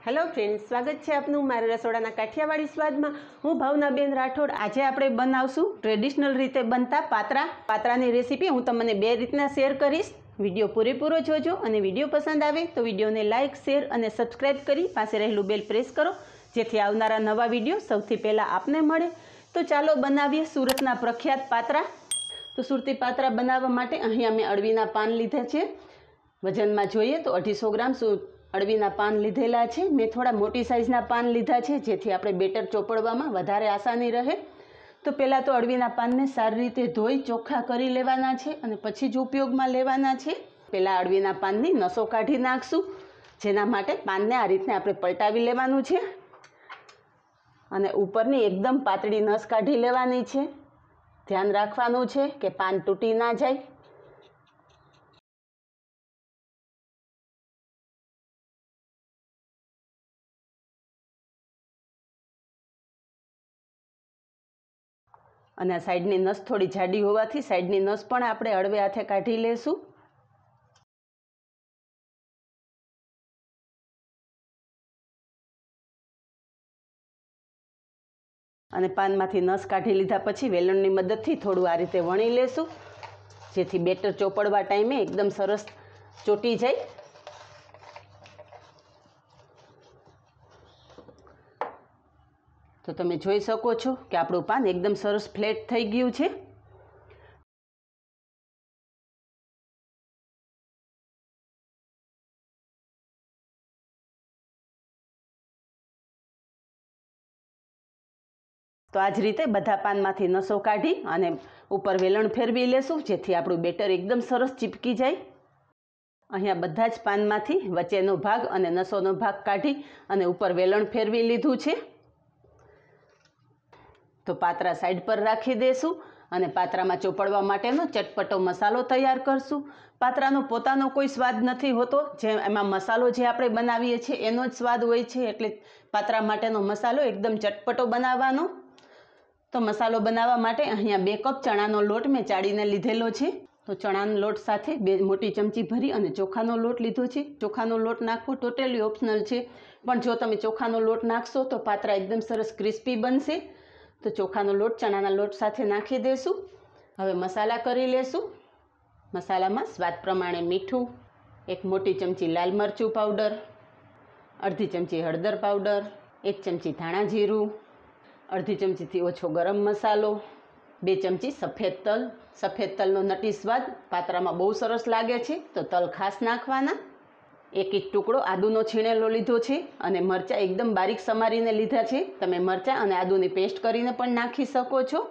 Hello friends, स्वागत है आपनु मारा रसोड़ाना काठियावाड़ी स्वाद में। हूँ भावनाबेन राठोड। आज आपणे बनावशुं ट्रेडिशनल रीते बनता पात्रा। पात्रानी रेसिपी हूँ तमने बे रीतना शेर करीश। विडियो पूरेपूरो जोजो अने विडियो पसंद आवे तो विडियोने लाइक शेर अने सब्सक्राइब करी पासे रहेलुं बेल प्रेस करो जेथी आवनारा नवा विडियो सौथी पहेला आपने मळे। तो चालो बनावीए सूरतना प्रख्यात पात्रा। तो सुरती पात्रा बनाववा माटे अहींया मैं अळवीना पान लीधा छे। वजनमा जोईए तो 250 ग्राम अळवीना पान लीधेला है। मैं थोड़ा मोटी साइजना पान लीधा है जेथी आपणे बेटर चोपड़वामां वधारे आसानी रहे। तो पहला तो अळवीना पान ने सारी रीते धोई चोख्खा करी लेवाना छे अने पछी ज उपयोगमां लेवाना छे। पहला अळवीना पाननी नसो काढी नाखशुं, जेना माटे पानने आ रीते आपणे पलटावी लेवानुं छे अने उपरनी एकदम पातળી नस काढी लेवानी छे। ध्यान राखवानुं छे के पान तूटी ना जाय। અને સાઈડની નસ થોડી જાડી હોવાથી સાઈડની નસ પણ આપણે હળવે હાથે કાઢી લેશું। અને પાનમાંથી નસ કાઢી લીધા પછી વેલણની મદદથી થોડું આ રીતે વણી લેશું જેથી બેટર ચોપડવા ટાઈમે એકદમ સરસ ચોટી જાય। तो तमे जोई सको छो कि आपणुं पान एकदम सरस फ्लेट थई गयुं छे। तो आज रीते बधा पानमांथी नसो काढी अने उपर वेलण फेरवी लेशुं जेथी आपणुं बेटर एकदम सरस चीपकी जाय। अहींया बधा ज पानमांथी वच्चेनो भाग अने नसोनो भाग काढी अने उपर वेलण फेरवी लीधुं छे। तो पात्रा साइड पर राखी देशुं अने पात्रामां चोपड़वा माटेनो चटपटो मसालो तैयार करशुं। पात्रानो पोतानो कोई स्वाद नहीं होतो, जे एमां मसालो जे आपणे बनावीए छीए एनो ज स्वाद होय छे। एटले पात्रा माटेनो मसालो एकदम चटपटो बनाववानो। तो मसालो बनाववा माटे अहींया 2 कप चणानो लोट मैं चाळीने लीधेलो छे। तो चणानो लोट साथे 2 मोटी चमची भरी अने चोखानो लोट लीधो छे। चोखानो लोट नाखवो टोटली ऑप्शनल छे, पण जो तमे चोखानो लोट नाखशो तो पात्रा एकदम सरस क्रिस्पी बनशे। तो चोखानो लोट चणाना लोट साथे नाखी देशुं। हवे मसाला करी लेशुं। मसालामां स्वाद प्रमाणे मीठुं, 1 मोटी चमची लाल मरचुं पाउडर, अर्धी चमची हळदर पाउडर, 1 चमची धाणा जीरुं, अर्धी चमची थी ओछो गरम मसालो, 2 चमची सफेद तल। सफेद तलनो नटी स्वाद पात्रामां बहु सरस लागे छे तो तल खास नाखवाना। 1 इंच टुकड़ो आदुनो छीणेलो लीधो छे अने मरचा एकदम बारीक समारीने लीधा छे। तमे मरचा अने आदुनी पेस्ट करीने पण नाखी शको छो।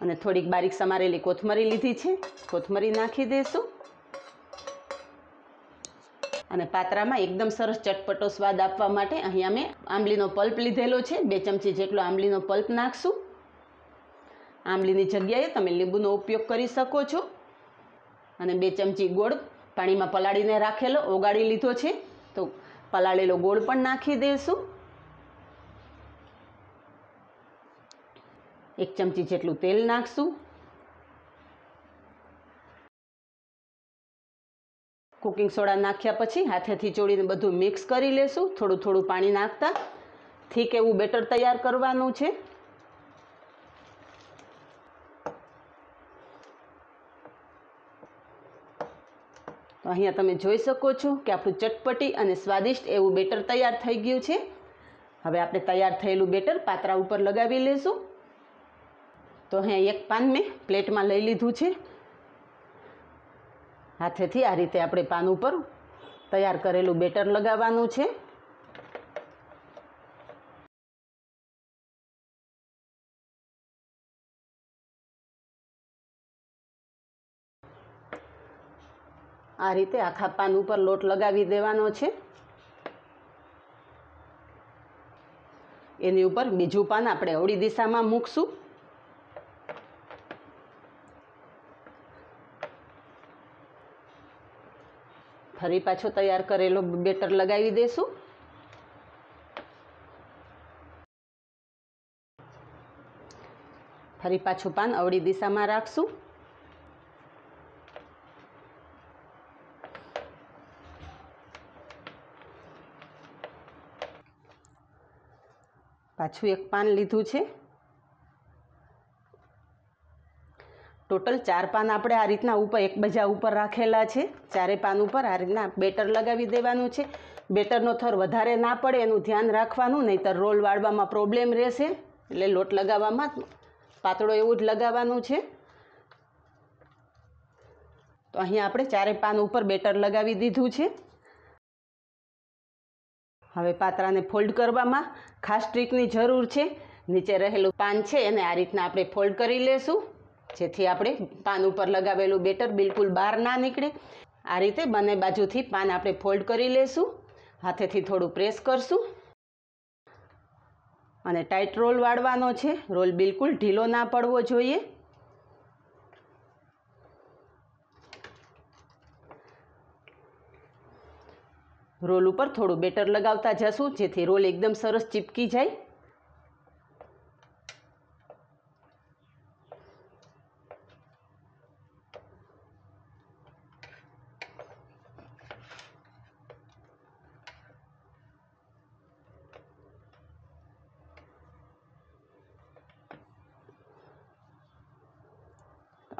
अने थोड़ीक बारीक समारेली कोथमरी लीधी छे, कोथमरी नाखी देशुं। अने पात्रामां एकदम सरस चटपटो स्वाद आपवा माटे अहींया मैं आंबलीनो पल्प लीधेलो छे। 2 चमची जेटलो आंबलीनो पल्प नाखशुं। आंबलीनी जग्याए तमे લીંબુનો उपयोग करी शको छो। अने 2 चमची गोळ पाणीमां पलाळीने राखेलो ओगाળી लीधो छे। तो पलाळेलो गोळ पण नाखी देशुं। 1 चमची जेटલું तेल नाखशुं। कुकिंग सोडा नाख्या पछी हाथेथी ચોળીને બધું मिक्स करी लेशुं। थोड़ुं थोड़ुं पाणी नाखता ठीक एवुं बेटर तैयार करवानुं छे। तो अहींया तमे जोई शको छो कि आपणुं चटपटी अने स्वादिष्ट एवुं बेटर तैयार थई गयुं छे। हवे आपणे तैयार थयेलुं बेटर पात्रा उपर लगावी लेशुं। तो अहींया एक पान में प्लेटमां लई लीधुं छे। हाथेथी आ रीते आपणे पान उपर तैयार करेलुं बेटर लगाववानुं छे। आ रीते आखा पान उपर लोट लगावी देवानो छे। एनी उपर बीजुं पान आपणे अवળી दिशामां मूकशुं। फरी पाछो तैयार करेलो बेटर लगावी देशुं। फरी पाछुं पान अवળી दिशामां राखशुं। પાછું એક પાન લીધું છે. ટોટલ 4 પાન આપણે આ રીતના ઉપર એકબીજા ઉપર રાખેલા છે. 4 પાન ઉપર આ રીતના બેટર લગાવી દેવાનું છે. બેટરનો થર વધારે ના પડે એનું ધ્યાન રાખવાનું, નહીંતર રોલ વાળવામાં પ્રોબ્લેમ રહેશે. એટલે લોટ લગાવવામાં પાતળો એવું જ લગાવવાનું છે. તો અહીંયા આપણે 4 પાન ઉપર બેટર લગાવી દીધું છે. હવે પાત્રાને ફોલ્ડ કરવામાં ખાસ ટ્રીકની જરૂર છે. નીચે રહેલું પાન છે એને આ રીતના આપણે ફોલ્ડ કરી લેશું, જેથી આપણે પાન ઉપર લગાવેલું બેટર બિલકુલ બહાર ના નીકળે. આ રીતે બંને બાજુથી પાન આપણે ફોલ્ડ કરી લેશું. હાથેથી થોડું પ્રેસ કરશું અને ટાઈટ રોલ વાળવાનો છે. રોલ બિલકુલ ઢીલો ના પડવો જોઈએ. રોલ ઉપર થોડું બેટર લગાવતા જશું, જેથી રોલ એકદમ સરસ ચીપકી જાય.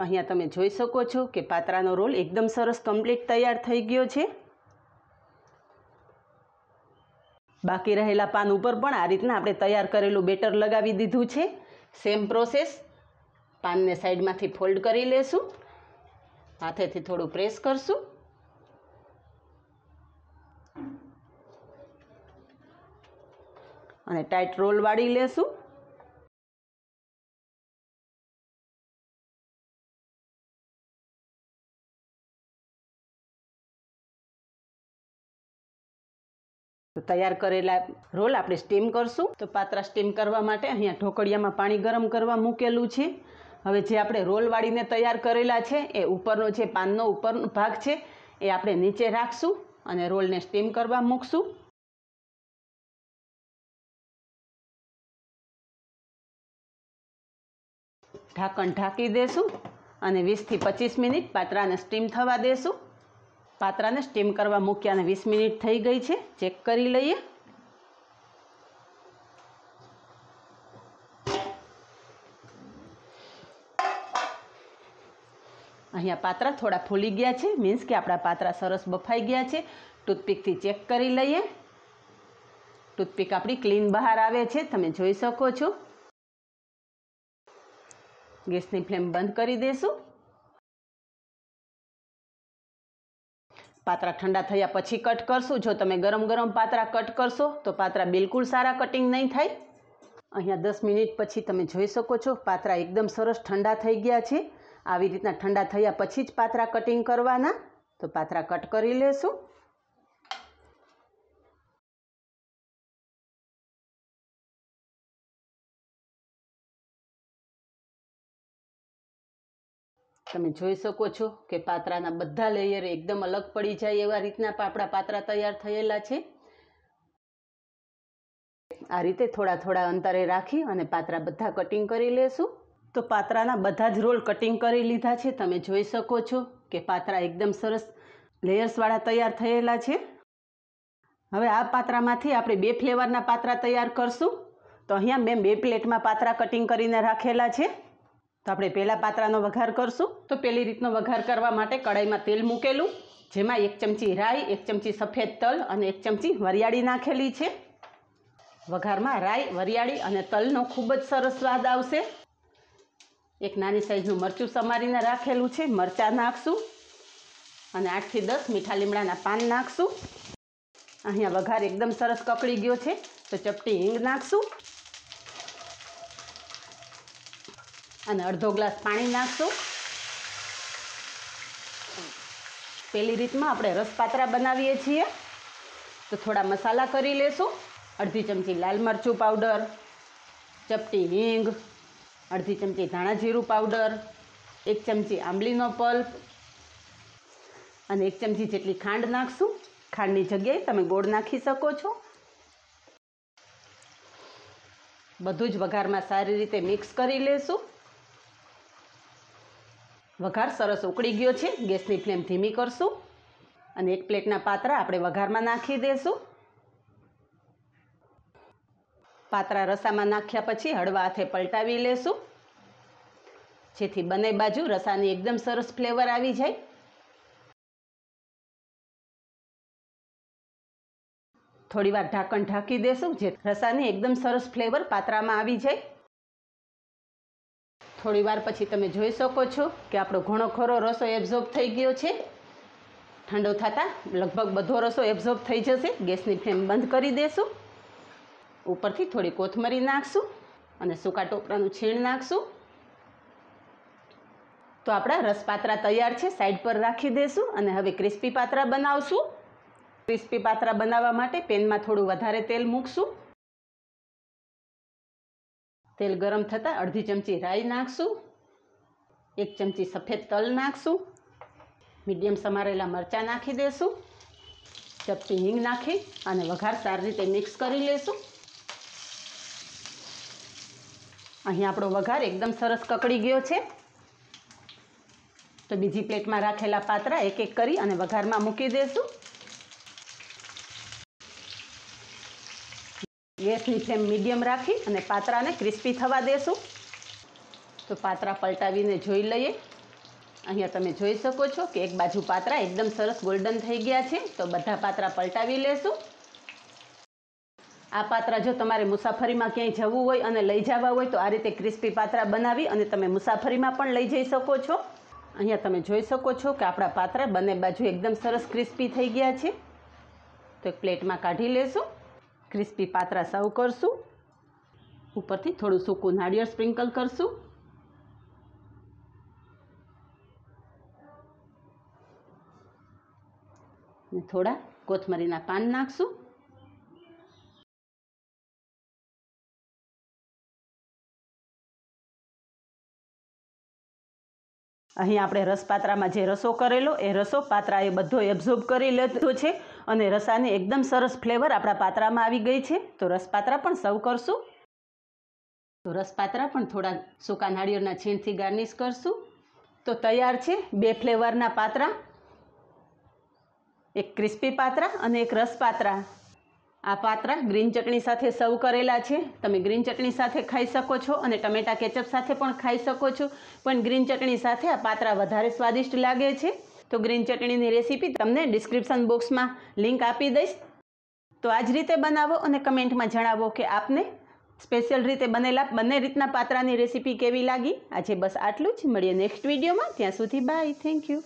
અહીંયા તમે જોઈ શકો છો કે પાત્રાનો રોલ એકદમ સરસ કમ્પ્લીટ તૈયાર થઈ ગયો છે. બાકી રહેલા પાન ઉપર પણ આ રીતના આપણે તૈયાર કરેલું બેટર લગાવી દીધું છે. Same process. પાનને સાઈડમાંથી ફોલ્ડ કરી લેશું, હાથેથી થોડું પ્રેસ કરશું અને ટાઈટ રોલ વાળી લેશું. તો તૈયાર કરેલા રોલ આપણે સ્ટીમ કરશું. તો પાત્રા સ્ટીમ કરવા માટે અહીંયા ઢોકળિયામાં પાણી ગરમ કરવા મૂકેલું છે. હવે જે આપણે રોલ વાળીને તૈયાર કરેલા છે એ ઉપરનો જે પાનનો ઉપરનો ભાગ છે એ આપણે નીચે રાખશું અને રોલને સ્ટીમ કરવા મૂકશું. ઢાંકણ ઢાંકી દેશું અને 20 થી 25 મિનિટ પાત્રાને સ્ટીમ થવા દેશું. પાત્રાને સ્ટીમ કરવા મૂક્યા અને 20 મિનિટ થઈ ગઈ છે. ચેક કરી લઈએ. અહીંયા પાત્રા થોડા ફૂલી ગયા છે, મીન્સ કે આપણા પાત્રા સરસ બફાઈ ગયા છે. ટૂથપીકથી ચેક કરી લઈએ. ટૂથપીક આપણી ક્લીન બહાર આવે છે, તમે જોઈ શકો છો. ગેસની ફ્લેમ બંધ કરી દેશું. પાત્રા ઠંડા થયા પછી કટ કરશું. જો તમે ગરમ ગરમ પાત્રા કટ કરશો તો પાત્રા બિલકુલ સારા કટિંગ નહીં થાય. અહીંયા 10 મિનિટ પછી તમે જોઈ શકો છો પાત્રા એકદમ સરસ ઠંડા થઈ ગયા છે. આવી રીતના ઠંડા થયા પછી જ પાત્રા કટિંગ કરવાના. તો પાત્રા કટ કરી લેશું. તમે જોઈ શકો છો કે પાત્રાના બધા લેયર એકદમ અલગ પડી જાય એવા રીતના આપણા પાત્રા તૈયાર થયેલા છે. આ રીતે થોડા થોડા અંતરે રાખી અને પાત્રા બધા કટિંગ કરી લેશું. તો પાત્રાના બધા જ રોલ કટિંગ કરી લીધા છે. તમે જોઈ શકો છો કે પાત્રા એકદમ સરસ લેયર્સવાળા તૈયાર થયેલા છે. હવે આ પાત્રામાંથી આપણે 2 ફ્લેવરના પાત્રા તૈયાર કરશું. તો અહીંયા મેં 2 પ્લેટમાં પાત્રા કટિંગ કરીને રાખેલા છે. તો આપણે પહેલાં પાત્રાનો વઘાર કરશું. તો પહેલી રીતનો વઘાર કરવા માટે કડાઈમાં તેલ મૂકેલું, જેમાં 1 ચમચી રાઈ, 1 ચમચી સફેદ તલ અને 1 ચમચી વરિયાળી નાખેલી છે. વઘારમાં રાઈ, વરિયાળી અને તલનો ખૂબ જ સરસ સ્વાદ આવશે. એક નાની સાઈઝનું મરચું સમારીને રાખેલું છે, મરચાં નાખશું અને 8 થી 10 મીઠા લીમડાના પાન નાખશું. અહીંયા વઘાર એકદમ સરસ કકળી ગયો છે, તો ચપટી હિંગ નાખશું અને અડધો ગ્લાસ પાણી નાખશું. પેલી રીતમાં આપણે રસ પાત્રા બનાવીએ છીએ. તો થોડા મસાલા કરી લેશું. અડધી ચમચી લાલ મરચું પાવડર, ચપટી હિંગ, અડધી ચમચી ધાણા જીરું પાવડર, 1 ચમચી આંબલીનો પલ્પ અને 1 ચમચી જેટલી ખાંડ નાખશું. ખાંડની જગ્યાએ તમે ગોળ નાખી શકો છો. બધું જ વઘારમાં સારી રીતે મિક્સ કરી લેશું. વઘાર સરસ ઉકળી ગયો છે. ગેસની ફ્લેમ ધીમી કરશું અને 1 પ્લેટના પાત્રા આપણે વઘારમાં નાખી દેશું. પાત્રા રસામાં નાખ્યા પછી હળવા હાથે પલટાવી લેશું, જેથી બંને બાજુ રસાની એકદમ સરસ ફ્લેવર આવી જાય. થોડીવાર ઢાંકણ ઢાંકી દેશું, જે રસાની એકદમ સરસ ફ્લેવર પાત્રામાં આવી જાય. થોડીવાર પછી તમે જોઈ શકો છો કે આપણો ઘણો ખરો રસો એબ્ઝોર્બ થઈ ગયો છે. ઠંડો થતાં લગભગ બધો રસો એબ્ઝોર્બ થઈ જશે. ગેસની ફ્લેમ બંધ કરી દેશું. ઉપરથી થોડી કોથમરી નાખશું અને સૂકા ટોપરાનું છીણ નાખશું. તો આપણા રસ પાત્રા તૈયાર છે, સાઈડ પર રાખી દેશું. અને હવે ક્રિસ્પી પાત્રા બનાવશું. ક્રિસ્પી પાત્રા બનાવવા માટે પેનમાં થોડું વધારે તેલ મૂકશું. તેલ ગરમ થતાં અડધી ચમચી રાઈ નાખશું, 1 ચમચી સફેદ તલ નાખશું, મીડિયમ સમારેલા મરચાં નાખી દેશું, ચપટી હિંગ નાખી અને વઘાર સારી રીતે મિક્સ કરી લેશું. અહીં આપણો વઘાર એકદમ સરસ કકડી ગયો છે. તો બીજી પ્લેટમાં રાખેલા પાત્રા એક એક કરી અને વઘારમાં મૂકી દેશું. ગેસની ફ્લેમ મીડિયમ રાખી અને પાત્રાને ક્રિસ્પી થવા દેશું. તો પાત્રા પલટાવીને જોઈ લઈએ. અહીંયા તમે જોઈ શકો છો કે એક બાજુ પાત્રા એકદમ સરસ ગોલ્ડન થઈ ગયા છે. તો બધા પાત્રા પલટાવી લેશું. આ પાત્રા જો તમારે મુસાફરીમાં ક્યાંય જવું હોય અને લઈ જવા હોય તો આ રીતે ક્રિસ્પી પાત્રા બનાવી અને તમે મુસાફરીમાં પણ લઈ જઈ શકો છો. અહીંયા તમે જોઈ શકો છો કે આપણા પાત્રા બંને બાજુ એકદમ સરસ ક્રિસ્પી થઈ ગયા છે. તો એક પ્લેટમાં કાઢી લેશું. ક્રિસ્પી પાત્રા સર્વ કરશું. ઉપરથી થોડું સૂકું નાળિયેર સ્પ્રિંકલ કરશું. અને થોડા કોથમરીના પાન નાખશું. અહીં આપણે રસ પાત્રામાં જે રસો કરેલો એ રસો પાત્રાએ બધો એબ્ઝોર્બ કરી લીધો છે અને રસાની એકદમ સરસ ફ્લેવર આપણા પાત્રામાં આવી ગઈ છે. તો રસ પાત્રા પણ સર્વ કરશું. તો રસ પાત્રા પણ થોડા સૂકા નાળિયેરના છીણથી ગાર્નિશ કરશું. તો તૈયાર છે 2 ફ્લેવરના પાત્રા, એક ક્રિસ્પી પાત્રા અને એક રસ પાત્રા. આ પાત્રા ગ્રીન ચટણી સાથે સર્વ કરેલા છે. તમે ગ્રીન ચટણી સાથે ખાઈ શકો છો અને ટમેટા કેચઅપ સાથે પણ ખાઈ શકો છો. પણ ગ્રીન ચટણી સાથે આ પાત્રા વધારે સ્વાદિષ્ટ લાગે છે. તો ગ્રીન ચટણીની રેસીપી તમને ડિસ્ક્રિપ્શન બોક્સમાં લિંક આપી દઈશ. તો આ જ રીતે બનાવો અને કમેન્ટમાં જણાવો કે આપને સ્પેશિયલ રીતે બનેલા બંને રીતના પાત્રાની રેસીપી કેવી લાગી. આજે બસ આટલું જ. મળીએ નેક્સ્ટ વિડીયોમાં. ત્યાં સુધી બાય. Thank you.